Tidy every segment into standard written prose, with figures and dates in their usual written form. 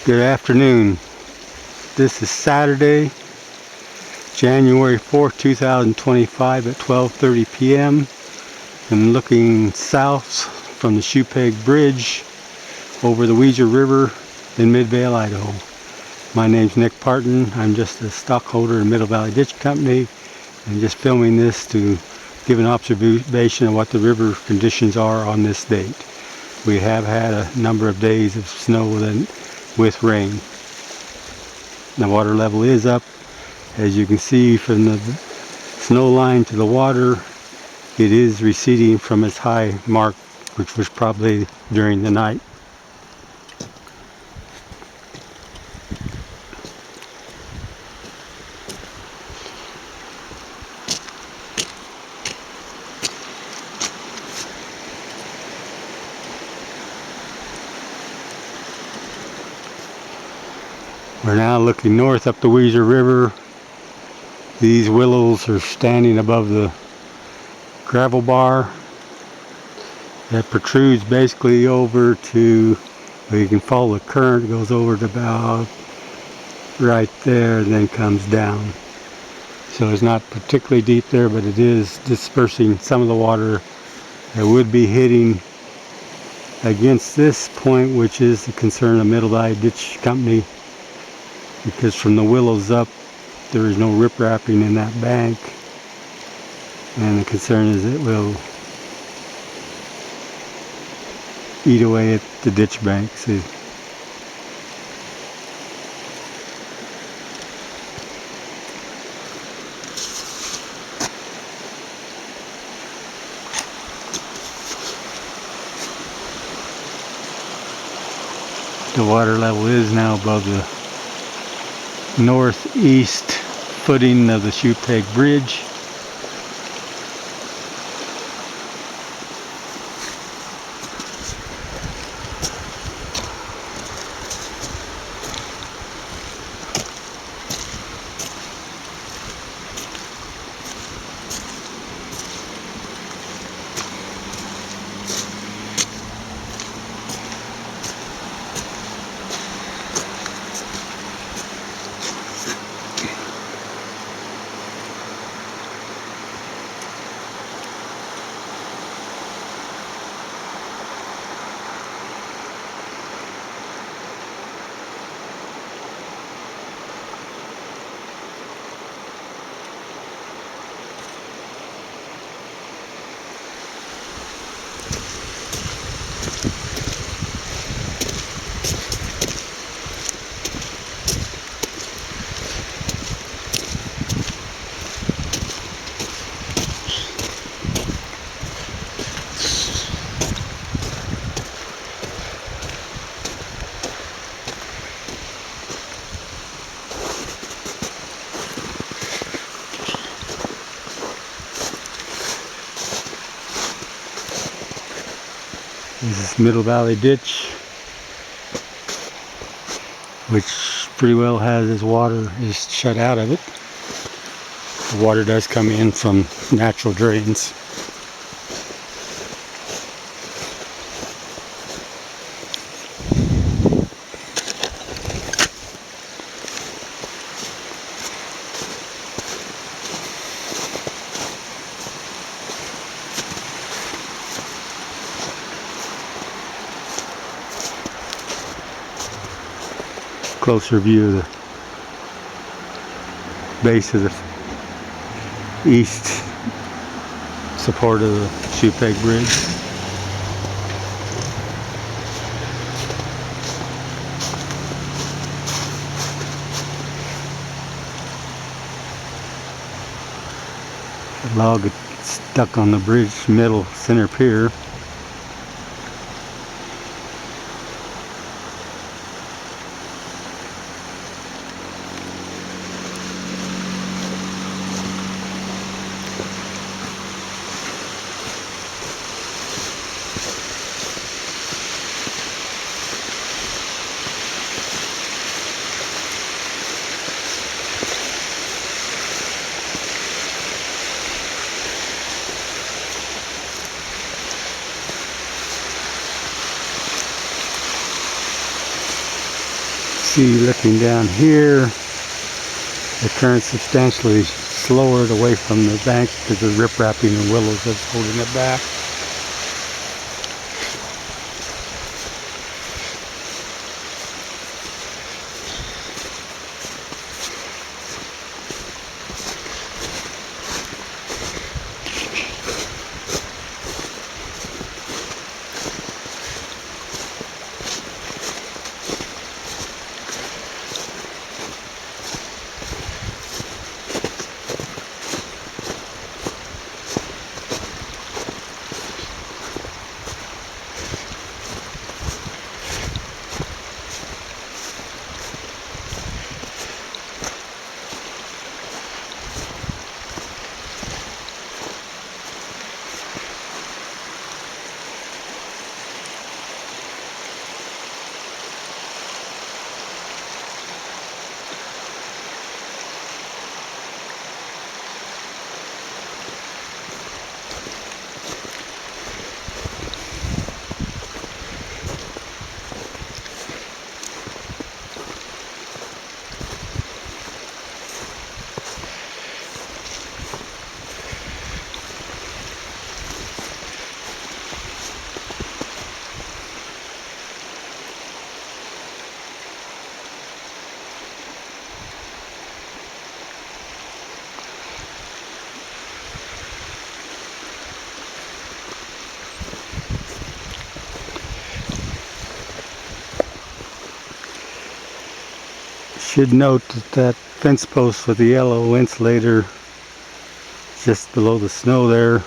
Good afternoon. This is Saturday, January 4th, 2025 at 12:30 p.m. I'm looking south from the Shoepeg Bridge over the Weiser River in Midvale, Idaho. My name's Nick Parton. I'm just a stockholder in Middle Valley Ditch Company and just filming this to give an observation of what the river conditions are on this date. We have had a number of days of snow with rain. The water level is up. As you can see from the snow line to the water, it is receding from its high mark, which was probably during the night. We're now looking north up the Weiser River. These willows are standing above the gravel bar that protrudes basically over to where you can follow the current. It goes over to about right there and then comes down. So it's not particularly deep there, but it is dispersing some of the water that would be hitting against this point, which is the concern of Middle Valley Ditch Company, because from the willows up there is no riprapping in that bank, and the concern is it will eat away at the ditch bank. See, the water level is now above the northeast footing of the Shoepeg Bridge. This is Middle Valley Ditch, which pretty well has its water is shut out of it. The water does come in from natural drains. Closer view of the base of the east support of the Shoepeg Bridge. The log gets stuck on the bridge middle center pier. see, looking down here, the current's substantially slower away from the bank because of the riprapping and willows that's holding it back. Should note that fence post with the yellow insulator just below the snow there.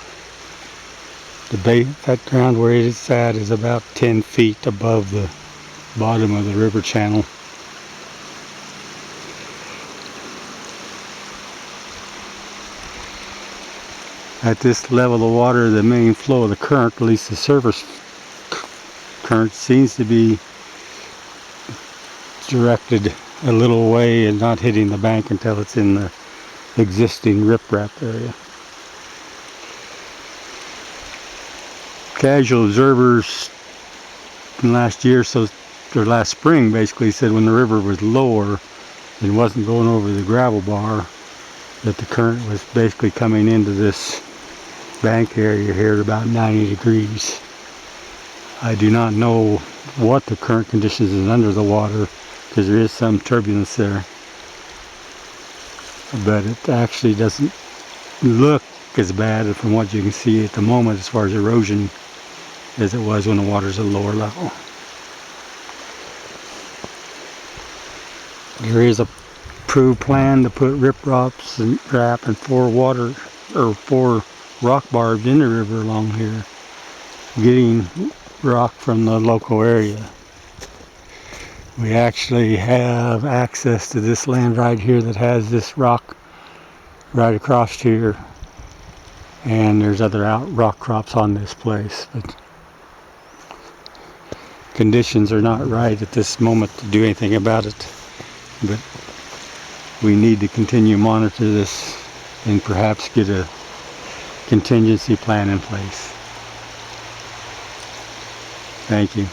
That ground where it is at is about 10 feet above the bottom of the river channel. At this level of water, the main flow of the current, at least the surface current, seems to be directed a little way and not hitting the bank until it's in the existing riprap area. Casual observers in last year, or last spring basically, said when the river was lower and wasn't going over the gravel bar, that the current was basically coming into this bank area here at about 90 degrees. I do not know what the current conditions is under the water, because there is some turbulence there, but it actually doesn't look as bad from what you can see at the moment as far as erosion as it was when the water's at a lower level. There is a approved plan to put ripraps and 4 rock barbs in the river along here, getting rock from the local area. We actually have access to this land right here that has this rock right across here, and there's other rock crops on this place, but conditions are not right at this moment to do anything about it. But we need to continue to monitor this and perhaps get a contingency plan in place. Thank you.